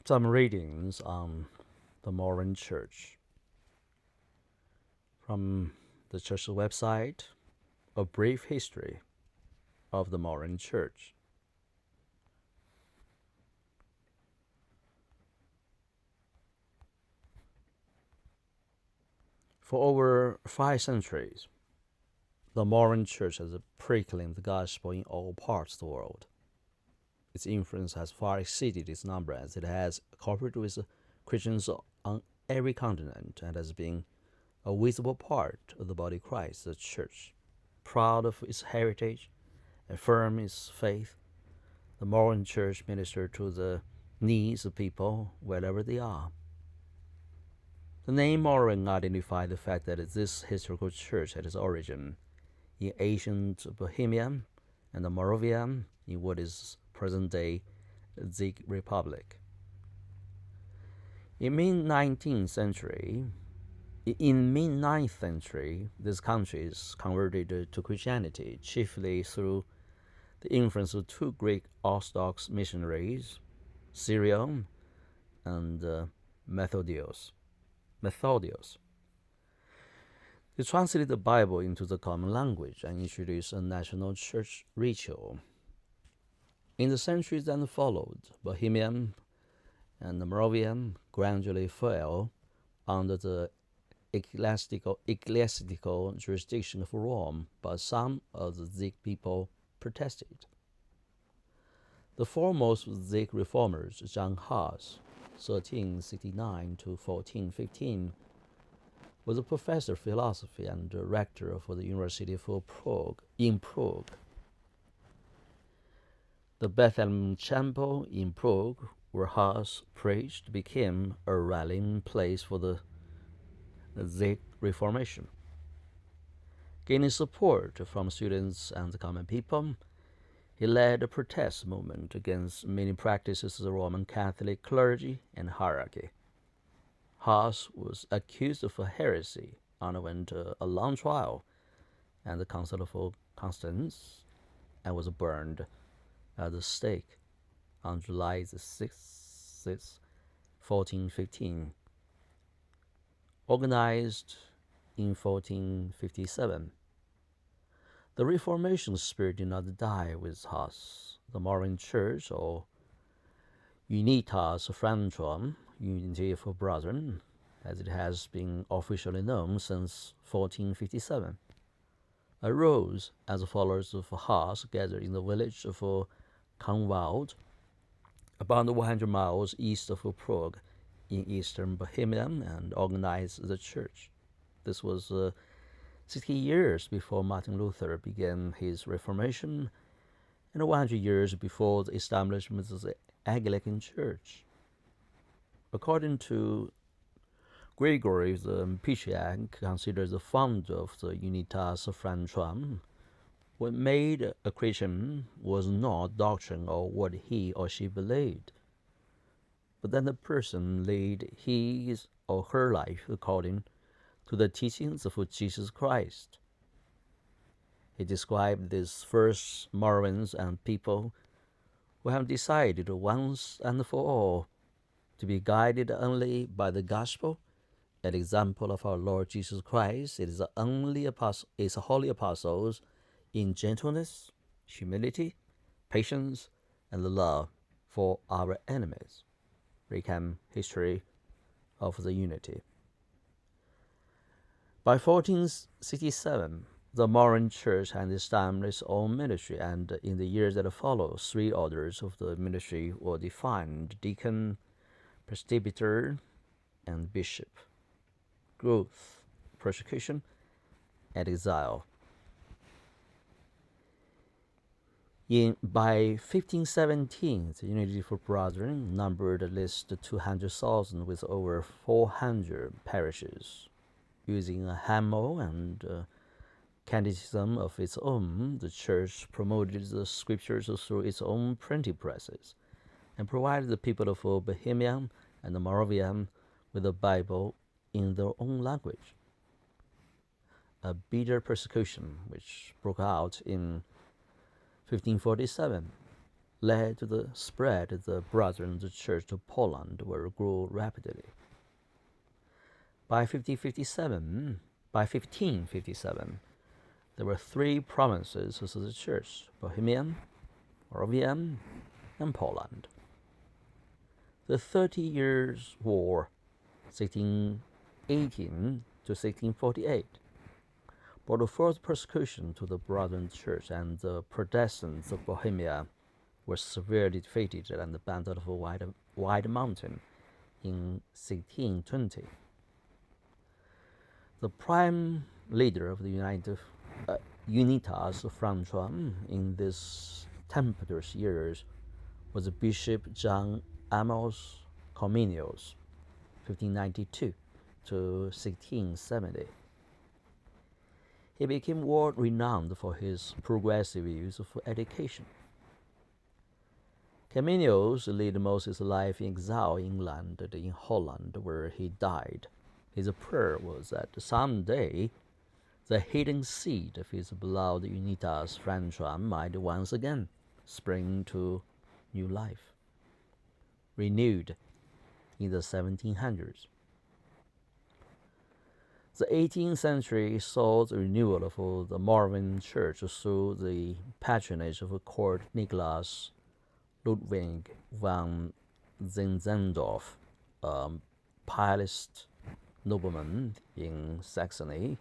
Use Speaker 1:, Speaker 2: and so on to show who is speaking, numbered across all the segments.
Speaker 1: Some readings on the Moravian Church from the church's website, A Brief History of the Moravian Church. For over 5 centuries, the Moravian Church has proclaimed the gospel in all parts of the world. Its influence has far exceeded its number, as it has cooperated with Christians on every continent and has been a visible part of the body of Christ, the Church. Proud of its heritage and firm in its faith, the Moravian Church ministers to the needs of people wherever they are. The name Moravian identifies the fact that this historical church had its origin in ancient Bohemia and the Moravian in what is present-day Czech Republic. In mid-9th century, this country is converted to Christianity, chiefly through the influence of 2 Greek Orthodox missionaries, Cyril and Methodius. They translated the Bible into the common language and introduced a national church ritual. In the centuries that followed, Bohemian and the Moravian gradually fell under the ecclesiastical jurisdiction of Rome, but some of the Czech people protested. The foremost Czech reformers, John Huss, 1369 to 1415, was a professor of philosophy and rector for the University of Prague. The Bethlehem Chapel in Prague, where Huss preached, became a rallying place for the Czech Reformation. Gaining support from students and the common people, he led a protest movement against many practices of the Roman Catholic clergy and hierarchy. Huss was accused of heresy, underwent a long trial and the Council of Constance, and was burned at the stake on July 6, 1415. Organized in 1457. The Reformation spirit did not die with Huss. The Moravian Church, or Unitas Fratrum, Unity for Brethren, as it has been officially known since 1457, arose as followers of Huss gathered in the village of Conwald, about 100 miles east of Prague, in eastern Bohemia, and organized the church. This was 60 years before Martin Luther began his Reformation, and 100 years before the establishment of the Anglican Church. According to Gregory the Patriarch, considered the founder of the Unitas Fratrum, what made a Christian was not doctrine or what he or she believed, but that the person led his or her life according to the teachings of Jesus Christ. He described these first Moravians and people who have decided once and for all to be guided only by the gospel and example of our Lord Jesus Christ. It is holy apostles in gentleness, humility, patience, and love for our enemies. Recount history of the unity. By 1467, the Moravian Church had established its own ministry, and in the years that followed, 3 orders of the ministry were defined: deacon, presbyter, and bishop. Growth, persecution, and exile. By 1517, the Unity for Brethren numbered at least 200,000 with over 400 parishes. Using a hymnal and catechism of its own, the Church promoted the scriptures through its own printing presses and provided the people of Bohemia and the Moravian with the Bible in their own language. A bitter persecution which broke out in 1547 led to the spread of the Brethren Church to Poland, where it grew rapidly. By 1557, there were three provinces of the Church: Bohemian, Moravian, and Poland. The 30 Years' War, 1618 to 1648, brought a further persecution to the Brethren Church, and the Protestants of Bohemia were severely defeated at the Battle of White Mountain in 1620. The prime leader of the Unitas Francois in these tempestuous years was Bishop John Amos Comenius, 1592 to 1670. He became world-renowned for his progressive views of education. Comenius lived most of his life in exile in England and in Holland, where he died. His prayer was that someday the hidden seed of his beloved Unitas Francois might once again spring to new life, renewed in the 1700s. The 18th century saw the renewal of the Moravian Church through the patronage of Count Nicholas Ludwig von Zinzendorf, a pietist nobleman in Saxony.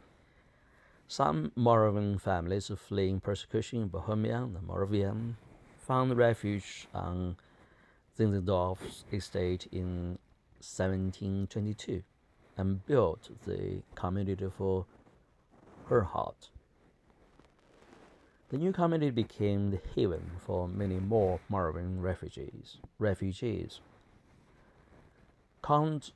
Speaker 1: Some Moravian families fleeing persecution in Bohemia and Moravian found refuge on Zinzendorf's estate in 1722 and built the community for Herhart. The new community became the haven for many more Moravian refugees. Count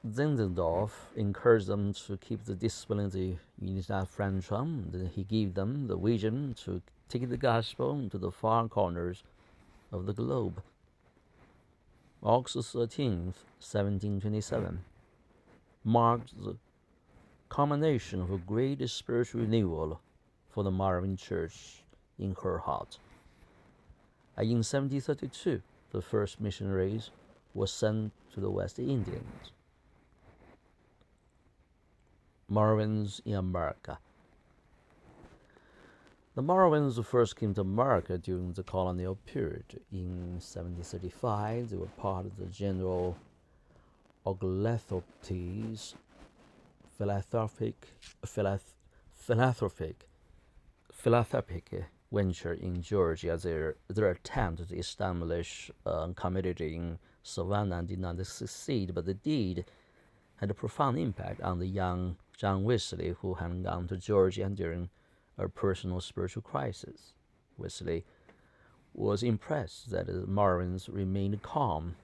Speaker 1: Zinzendorf encouraged them to keep the discipline of the Unitas Francois, and he gave them the vision to take the gospel to the far corners of the globe. August 13th, 1727, marked the culmination of a great spiritual renewal for the Moravian Church in Herhart. And in 1732, the first missionaries were sent to the West Indies. Moravians in America. The Moravians first came to America during the colonial period. In 1735, they were part of the General Oglethorpe's philanthropic venture in Georgia. Their attempt to establish a community in Savannah did not succeed, but the deed had a profound impact on the young John Wesley, who had gone to Georgia during a personal spiritual crisis. Wesley was impressed that the Moravians remained calm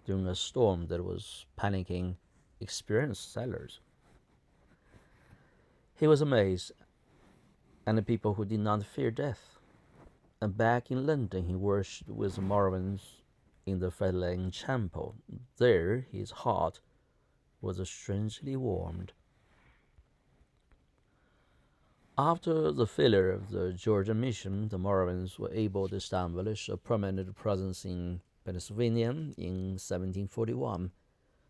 Speaker 1: during a storm that was panicking experienced sailors. He was amazed at the people who did not fear death. And back in London, he worshipped with the Moravians in the Fairlane Chapel. There, his heart was strangely warmed. After the failure of the Georgia mission, the Moravians were able to establish a permanent presence in Pennsylvania in 1741,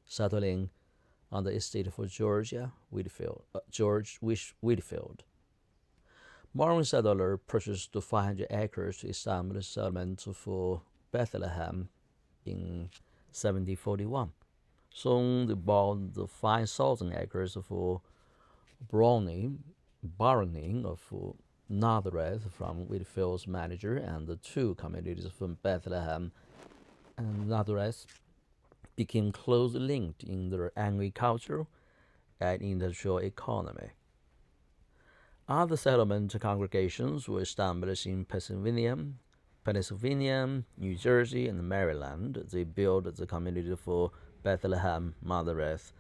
Speaker 1: settling on the estate of George Whitfield. Moravian settlers purchased 500 acres to establish a settlement for Bethlehem in 1741. Soon they bought the 5,000 acres for barony of Nazareth from Whitfield's manager, and the two communities from Bethlehem and Nazareth became closely linked in their agricultural and industrial economy. Other settlement congregations were established in Pennsylvania, New Jersey, and Maryland. They built the community for Bethlehem, Nazareth,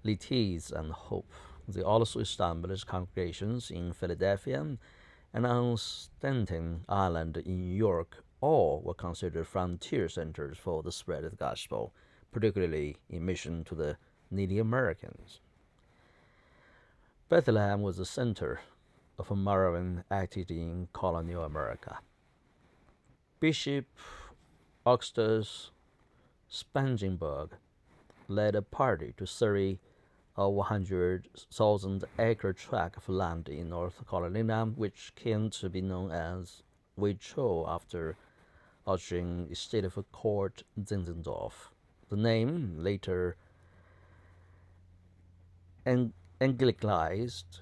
Speaker 1: Leeds, and Hope. They also established congregations in Philadelphia and on Staten Island in New York. All were considered frontier centers for the spread of the gospel, particularly in mission to the Native Americans. Bethlehem was the center of Moravian activity in colonial America. Bishop Augustus Spangenberg led a party to survey a 100,000-acre tract of land in North Carolina, which came to be known as Weichou after Austrian state of court Zinzendorf. The name later anglicized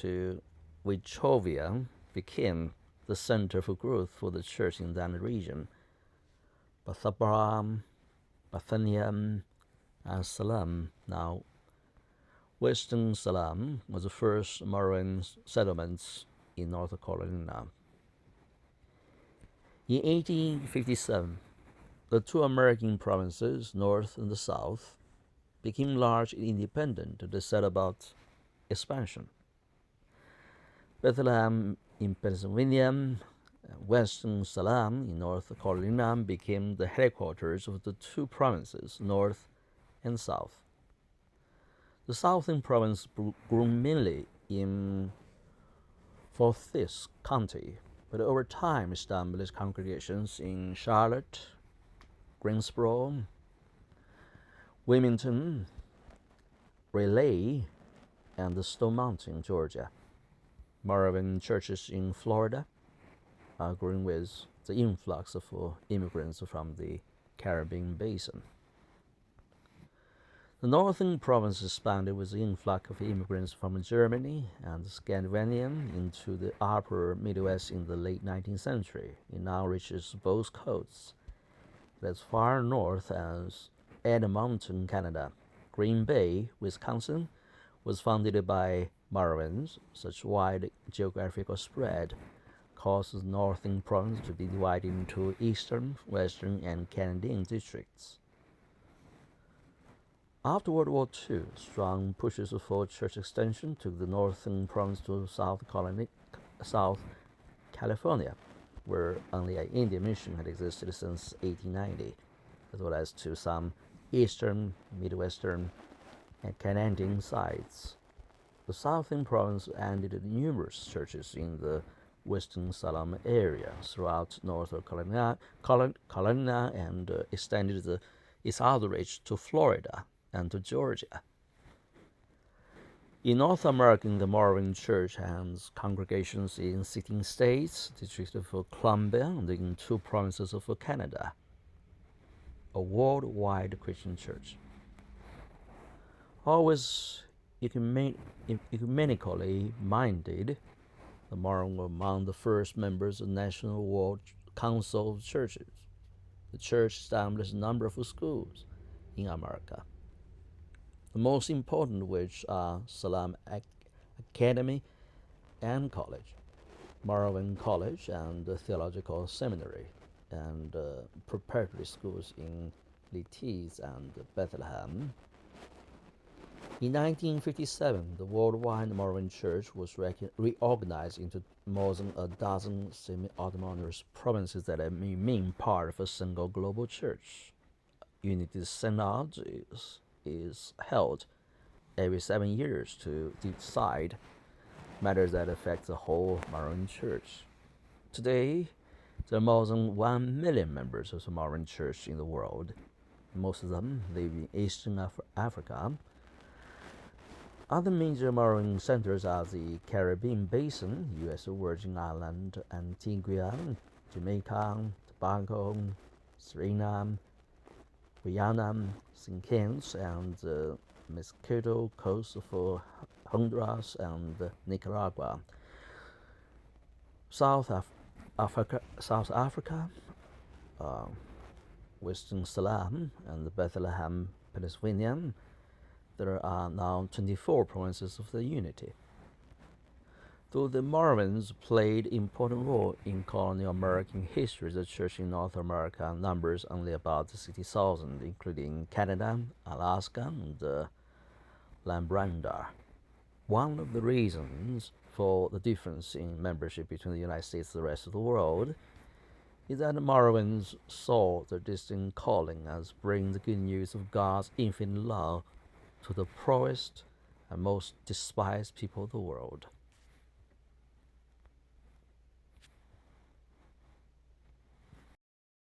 Speaker 1: to Wichovia became the center for growth for the church in that region. Bethabara, Bethanium, and Salem. Now, Western Salem was the first Moravian settlements in North Carolina. In 1857, the two American provinces, North and the South, became large and independent to set about expansion. Bethlehem in Pennsylvania and Western Salem in North Carolina became the headquarters of the two provinces, North and South. The Southern province grew mainly in Forsyth County, but over time established congregations in Charlotte, Greensboro, Wilmington, Raleigh, and Stone Mountain, Georgia. Moravian churches in Florida are growing with the influx of immigrants from the Caribbean basin. The northern province expanded with the influx of immigrants from Germany and Scandinavia into the upper Midwest in the late 19th century. It now reaches both coasts. As far north as Edmonton, Canada. Green Bay, Wisconsin, was founded by Moravians. Such wide geographical spread caused the northern province to be divided into eastern, western, and Canadian districts. After World War II, strong pushes for church extension took the northern province to South California, where only an Indian mission had existed since 1890, as well as to some eastern, midwestern, and Canadian sites. The southern province added numerous churches in the Western Salem area throughout North Carolina and extended its outreach to Florida and to Georgia. In North America, the Moravian Church has congregations in 16 states, District of Columbia, and in 2 provinces of Canada, a worldwide Christian church. Always ecumenically minded, the Moravians were among the first members of the National World Council of Churches. The church established a number of schools in America, the most important of which are Salem Academy and College, Moravian College and the Theological Seminary, and preparatory schools in Leeds and Bethlehem. In 1957, the worldwide Moravian Church was reorganized into more than a dozen semi-autonomous provinces that remain part of a single global church. Unity Synod is held every 7 years to decide matters that affect the whole Moravian Church. Today, there are more than 1 million members of the Moravian Church in the world. Most of them live in Eastern Africa. Other major Moravian centers are the Caribbean Basin, U.S. Virgin Islands, Antigua, Jamaica, Tobago, Suriname, Guyana, St. Kitts, and the Mosquito Coast of Honduras and Nicaragua. South Africa, Western Salem, and Bethlehem, Pennsylvania. There are now 24 provinces of the unity. Though the Moravians played an important role in colonial American history, the church in North America numbers only about 60,000, including Canada, Alaska, and Labrador. One of the reasons for the difference in membership between the United States and the rest of the world is that the Moravians saw their distinct calling as bringing the good news of God's infinite love to the poorest and most despised people of the world.